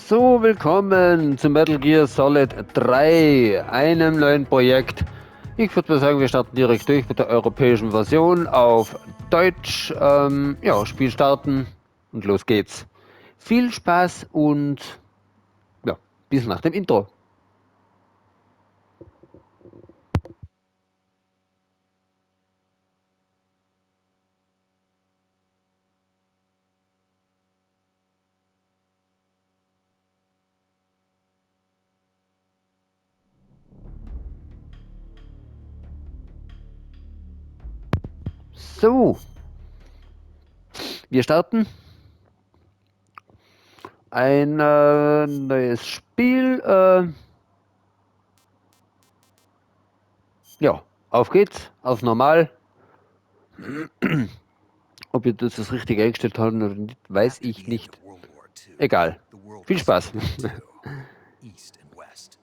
So, willkommen zu Metal Gear Solid 3, einem neuen Projekt. Ich würde mal sagen, wir starten direkt durch mit der europäischen Version auf Deutsch. Ja, Spiel starten und los geht's. Viel Spaß und ja, bis nach dem Intro. So, wir starten. Ein neues Spiel. Ja, auf geht's, auf normal. Ob wir das richtig eingestellt haben oder nicht, weiß ich nicht. Egal. Viel Spaß. East and West.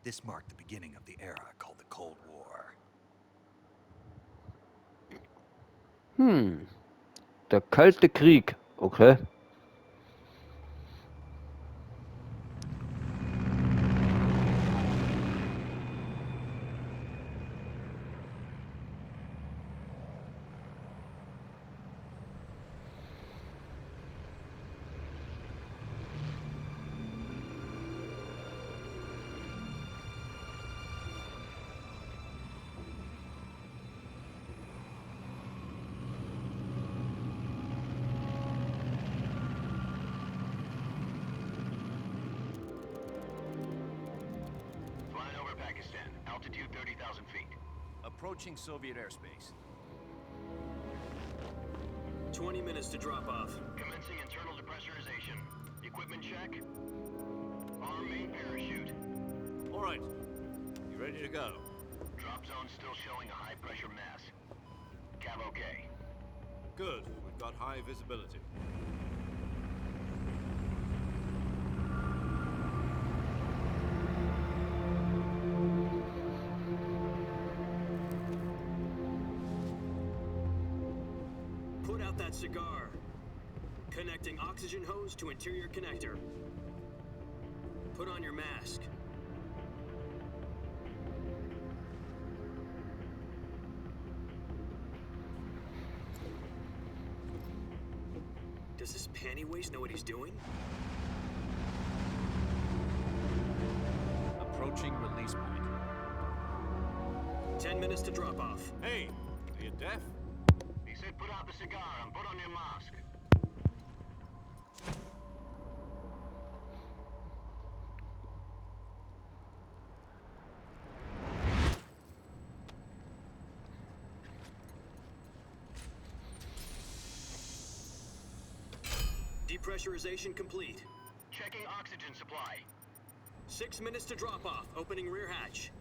This marked the beginning of the era called the Cold War. Der Kalte Krieg. Okay. Flying over Pakistan, altitude 30,000 feet. Approaching Soviet airspace. 20 minutes to drop off. Commencing internal depressurization. Equipment check. Arm main parachute. All right. You ready to go? Drop zone still showing a high pressure mass. Cav okay. Good. We've got high visibility. Put out that cigar. Connecting oxygen hose to interior connector. Put on your mask. Does this panty waste know what he's doing? Approaching release point. 10 minutes to drop off. Hey, are you deaf? He said put out the cigar and put on your mask. Depressurization complete. Checking oxygen supply. 6 minutes to drop off. Opening rear hatch.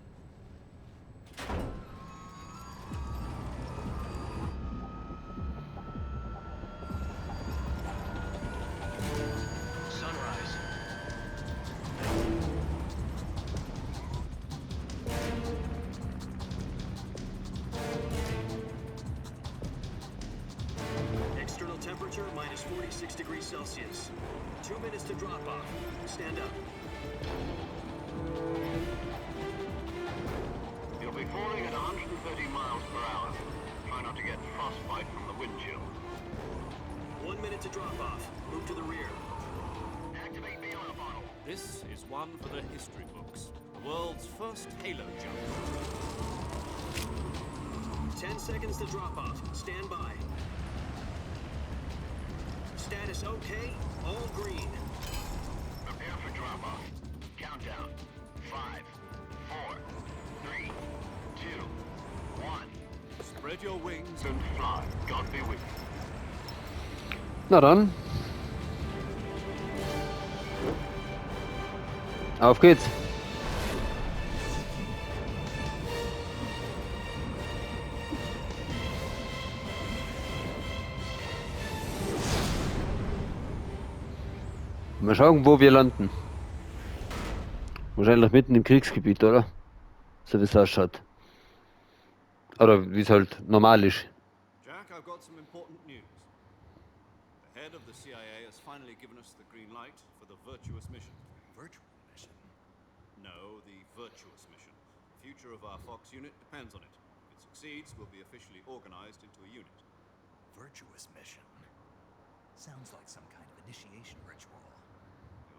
Sunrise. External temperature minus 46 degrees Celsius. 2 minutes to drop off. Stand up. You'll be falling at 130 miles per hour. Try not to get frostbite from the wind chill. 1 minute to drop off. Move to the rear. Activate the oil bottle. This is one for the history books. The world's first halo jump. 10 seconds to drop off. Stand by. Status okay. All green. Prepare for drop-off. Countdown. 5, 4, 3, 2, 1. Spread your wings And fly. God be with you. Na dann. Auf geht's. Mal schauen, wo wir landen. Wahrscheinlich mitten im Kriegsgebiet, oder? So wie es ausschaut. Oder wie es halt normal ist. Jack, I've got some important news. The head of the CIA has finally given us the green light for the virtuous mission. Virtual mission? No, the virtuous mission. The future of our Fox unit depends on it. If it succeeds, we'll be officially organized into a unit. Virtuous mission? Sounds like some kind of initiation ritual.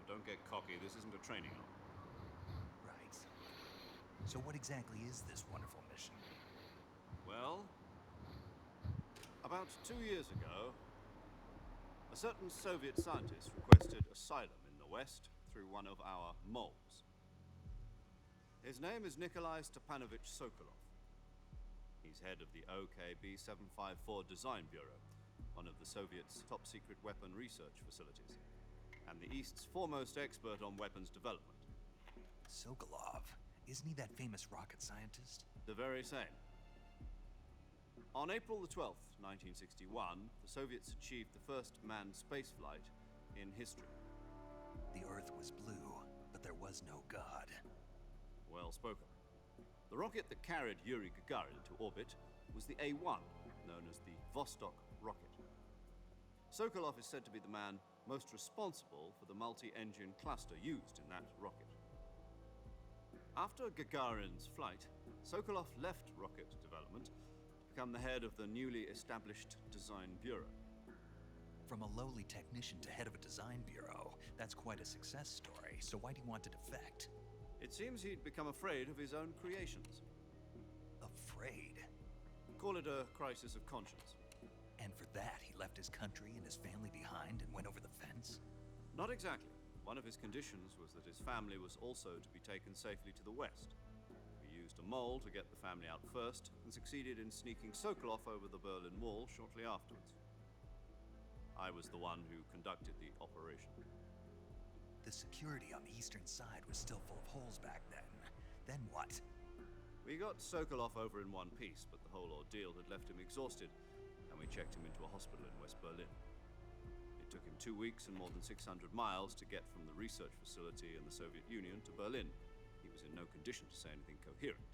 Don't get cocky, this isn't a training arm. Right. So what exactly is this wonderful mission? Well, about 2 years ago, a certain Soviet scientist requested asylum in the West through one of our moles. His name is Nikolai Stepanovich Sokolov. He's head of the OKB 754 Design Bureau, one of the Soviets' top-secret weapon research facilities, and the East's foremost expert on weapons development. Sokolov? Isn't he that famous rocket scientist? The very same. On April the 12th, 1961, the Soviets achieved the first manned spaceflight in history. The Earth was blue, but there was no God. Well spoken. The rocket that carried Yuri Gagarin into orbit was the A-1, known as the Vostok rocket. Sokolov is said to be the man most responsible for the multi-engine cluster used in that rocket. After Gagarin's flight, Sokolov left rocket development to become the head of the newly established Design Bureau. From a lowly technician to head of a design bureau, that's quite a success story, so why'd he want to defect? It seems he'd become afraid of his own creations. Afraid? Call it a crisis of conscience. And for that, he left his country and his family behind and went over the fence? Not exactly. One of his conditions was that his family was also to be taken safely to the West. We used a mole to get the family out first and succeeded in sneaking Sokolov over the Berlin Wall shortly afterwards. I was the one who conducted the operation. The security on the eastern side was still full of holes back then. Then what? We got Sokolov over in one piece, but the whole ordeal had left him exhausted, and we checked him into a hospital in West Berlin. It took him 2 weeks and more than 600 miles to get from the research facility in the Soviet Union to Berlin. He was in no condition to say anything coherent.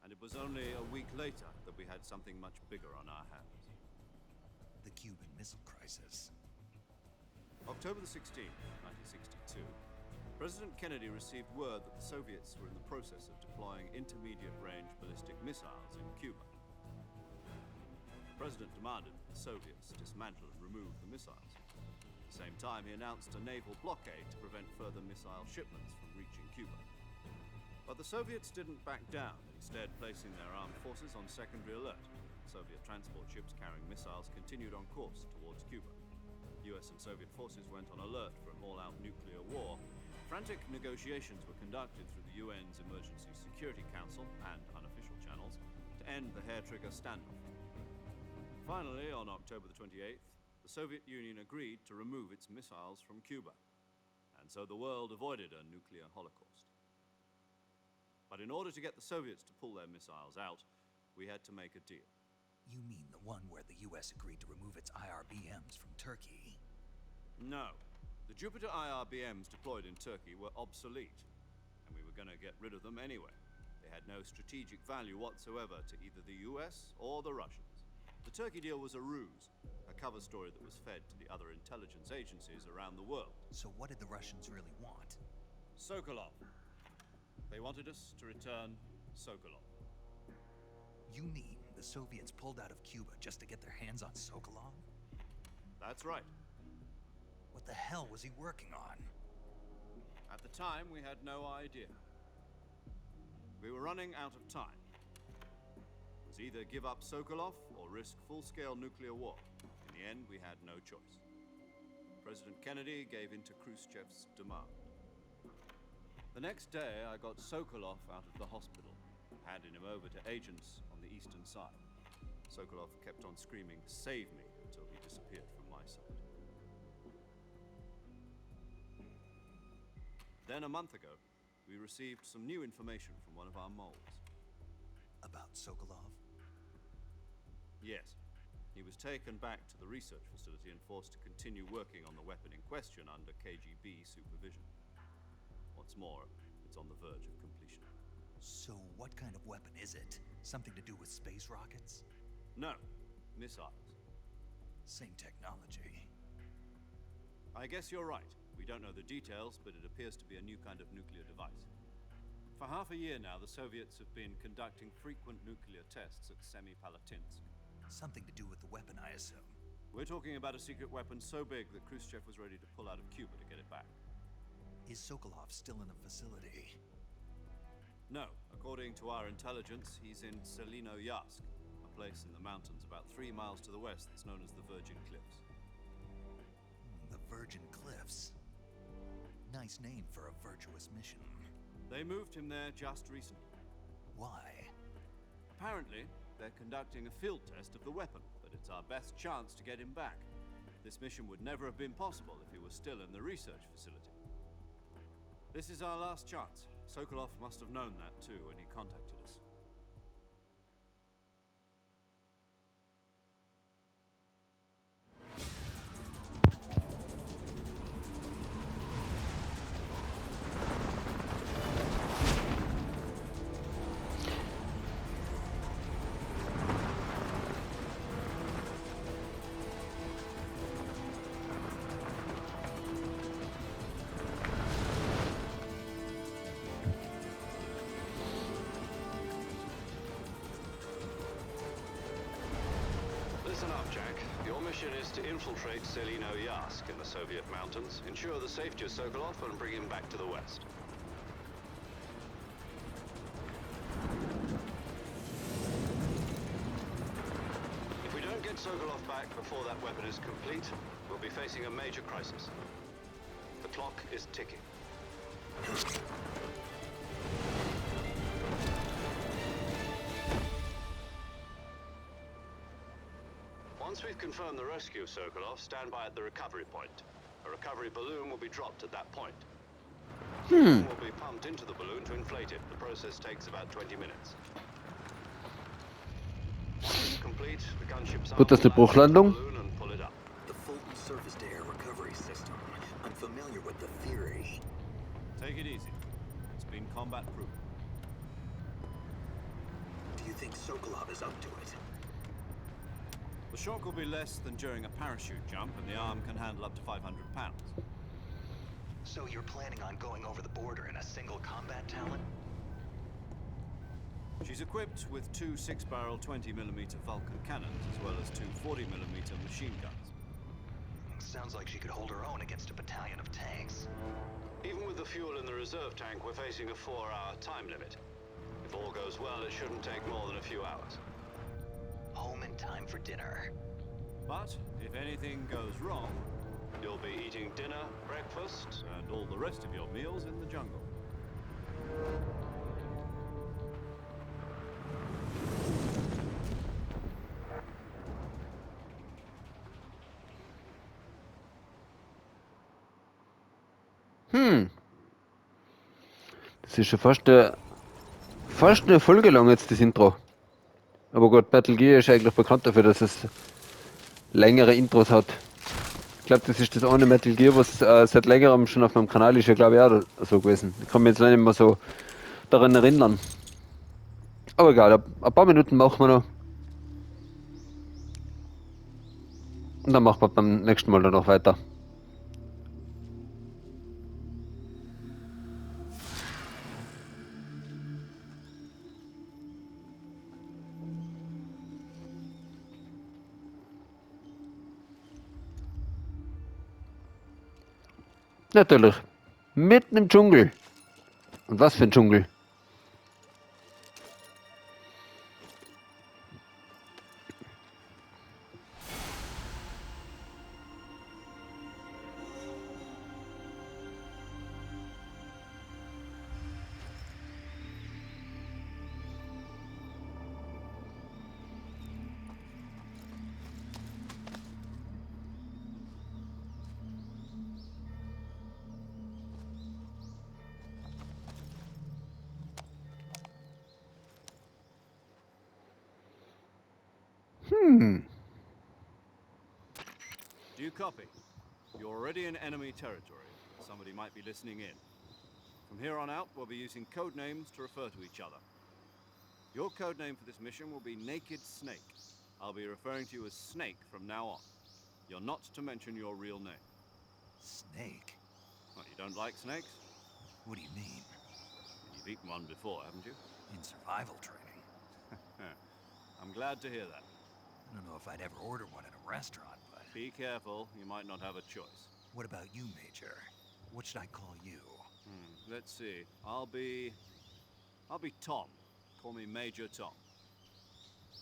And it was only a week later that we had something much bigger on our hands. The Cuban Missile Crisis. October the 16th, 1962, President Kennedy received word that the Soviets were in the process of deploying intermediate-range ballistic missiles in Cuba. The President demanded that the Soviets dismantle and remove the missiles. At the same time, he announced a naval blockade to prevent further missile shipments from reaching Cuba. But the Soviets didn't back down, instead placing their armed forces on secondary alert. Soviet transport ships carrying missiles continued on course towards Cuba. US and Soviet forces went on alert for an all-out nuclear war. Frantic negotiations were conducted through the UN's Emergency Security Council and unofficial channels to end the hair-trigger standoff. Finally, on October the 28th, the Soviet Union agreed to remove its missiles from Cuba, and so the world avoided a nuclear holocaust. But in order to get the Soviets to pull their missiles out, we had to make a deal. You mean the one where the US agreed to remove its IRBMs from Turkey? No. The Jupiter IRBMs deployed in Turkey were obsolete, and we were going to get rid of them anyway. They had no strategic value whatsoever to either the US or the Russians. The Turkey deal was a ruse, a cover story that was fed to the other intelligence agencies around the world. So what did the Russians really want? Sokolov. They wanted us to return Sokolov. You mean the Soviets pulled out of Cuba just to get their hands on Sokolov? That's right. What the hell was he working on? At the time, we had no idea. We were running out of time. It was either give up Sokolov or risk full-scale nuclear war. In the end, we had no choice. President Kennedy gave in to Khrushchev's demand. The next day, I got Sokolov out of the hospital, handing him over to agents on the eastern side. Sokolov kept on screaming, "Save me," until he disappeared from my side. Then a month ago, we received some new information from one of our moles. About Sokolov? Yes. He was taken back to the research facility and forced to continue working on the weapon in question under KGB supervision. What's more, it's on the verge of completion. So what kind of weapon is it? Something to do with space rockets? No, missiles. Same technology. I guess you're right. We don't know the details, but it appears to be a new kind of nuclear device. For half a year now, the Soviets have been conducting frequent nuclear tests at Semipalatinsk. Something to do with the weapon, I assume. We're talking about a secret weapon so big that Khrushchev was ready to pull out of Cuba to get it back. Is Sokolov still in the facility? No, according to our intelligence, he's in Selinoyarsk, a place in the mountains about 3 miles to the west that's known as the Virgin Cliffs. The Virgin Cliffs. Nice name for a virtuous mission. They moved him there just recently. Why? Apparently, they're conducting a field test of the weapon, but it's our best chance to get him back. This mission would never have been possible if he was still in the research facility. This is our last chance. Sokolov must have known that too when he contacted us. Listen up, Jack. Your mission is to infiltrate Selinoyarsk in the Soviet mountains, ensure the safety of Sokolov, and bring him back to the west. If we don't get Sokolov back before that weapon is complete, we'll be facing a major crisis. The clock is ticking. Once we've confirmed the rescue of Sokolov, stand by at the recovery point. A recovery balloon will be dropped at that point. Fuel will be pumped into the balloon to inflate it. The process takes about 20 minutes. Once it's complete, the gunship's arm Wird das eine will land Bruchlandung? the balloon and pull it up. The Fulton surface-to-air recovery system. I'm familiar with the theory. Take it easy. It's been combat-proof. Do you think Sokolov is up to it? The shock will be less than during a parachute jump, and the arm can handle up to 500 pounds. So you're planning on going over the border in a single combat talent? She's equipped with 2 6-barrel 20mm Vulcan cannons, as well as 2 40mm machine guns. Sounds like she could hold her own against a battalion of tanks. Even with the fuel in the reserve tank, we're facing a 4-hour time limit. If all goes well, it shouldn't take more than a few hours. Home in time for dinner. But if anything goes wrong, You'll be eating dinner, breakfast, and all the rest of your meals in the jungle. Das ist schon fast eine Folge lang jetzt, das Intro. Aber gut, Battle Gear ist eigentlich bekannt dafür, dass es längere Intros hat. Ich glaube, das ist das eine Metal Gear, was seit längerem schon auf meinem Kanal ist, ja glaube ich auch so gewesen. Ich kann mich jetzt nicht mehr so daran erinnern. Aber egal, ein paar Minuten machen wir noch. Und dann machen wir beim nächsten Mal dann noch weiter. Natürlich. Mitten im Dschungel. Und was für ein Dschungel. Do you copy? You're already in enemy territory. Somebody might be listening in. From here on out, we'll be using code names to refer to each other. Your code name for this mission will be Naked Snake. I'll be referring to you as Snake from now on. You're not to mention your real name. Snake? What, you don't like snakes? What do you mean? You've eaten one before, haven't you? In survival training? I'm glad to hear that. I don't know if I'd ever order one in a restaurant, but... Be careful, you might not have a choice. What about you, Major? What should I call you? Let's see. I'll be Tom. Call me Major Tom.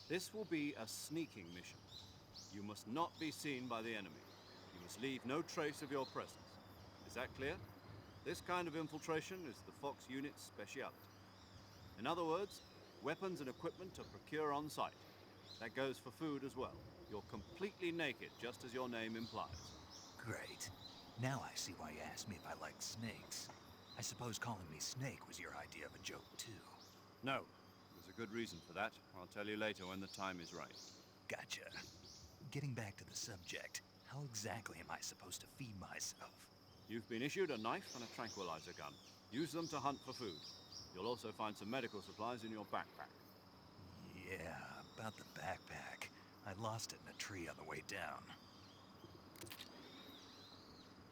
This will be a sneaking mission. You must not be seen by the enemy. You must leave no trace of your presence. Is that clear? This kind of infiltration is the Fox unit's speciality. In other words, weapons and equipment are procured on site. That goes for food as well. You're completely naked, just as your name implies. Great. Now I see why you asked me if I liked snakes. I suppose calling me Snake was your idea of a joke, too. No, there's a good reason for that. I'll tell you later when the time is right. Gotcha. Getting back to the subject, how exactly am I supposed to feed myself? You've been issued a knife and a tranquilizer gun. Use them to hunt for food. You'll also find some medical supplies in your backpack. Yeah, about the backpack. I lost it in a tree on the way down.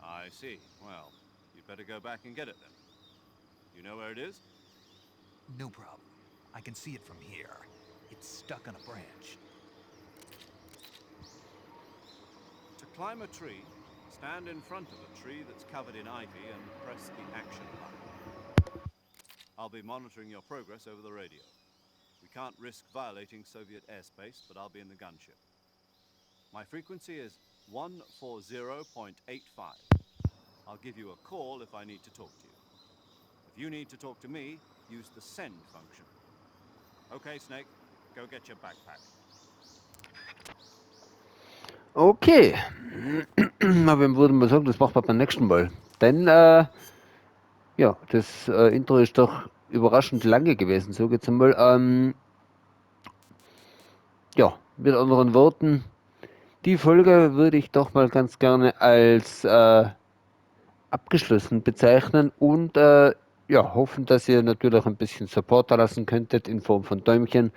I see. Well, you'd better go back and get it then. You know where it is? No problem. I can see it from here. It's stuck on a branch. To climb a tree, stand in front of a tree that's covered in ivy and press the action button. I'll be monitoring your progress over the radio. We can't risk violating Soviet airspace, but I'll be in the gunship. My frequency is 140.85. I'll give you a call if I need to talk to you. If you need to talk to me, use the send function. Okay, Snake, go get your backpack. Okay. Aber ich würde mal sagen, das machen wir beim nächsten Mal. Denn, ja, das Intro ist doch überraschend lange gewesen, so jetzt einmal. Ja, mit anderen Worten, die Folge würde ich doch mal ganz gerne als abgeschlossen bezeichnen und ja, hoffen, dass ihr natürlich ein bisschen Support da lassen könntet in Form von Däumchen,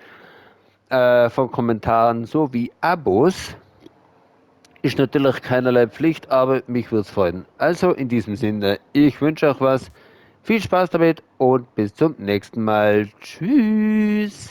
von Kommentaren sowie Abos. Ist natürlich keinerlei Pflicht, aber mich würde es freuen. Also in diesem Sinne, ich wünsche euch was. Viel Spaß damit und bis zum nächsten Mal. Tschüss.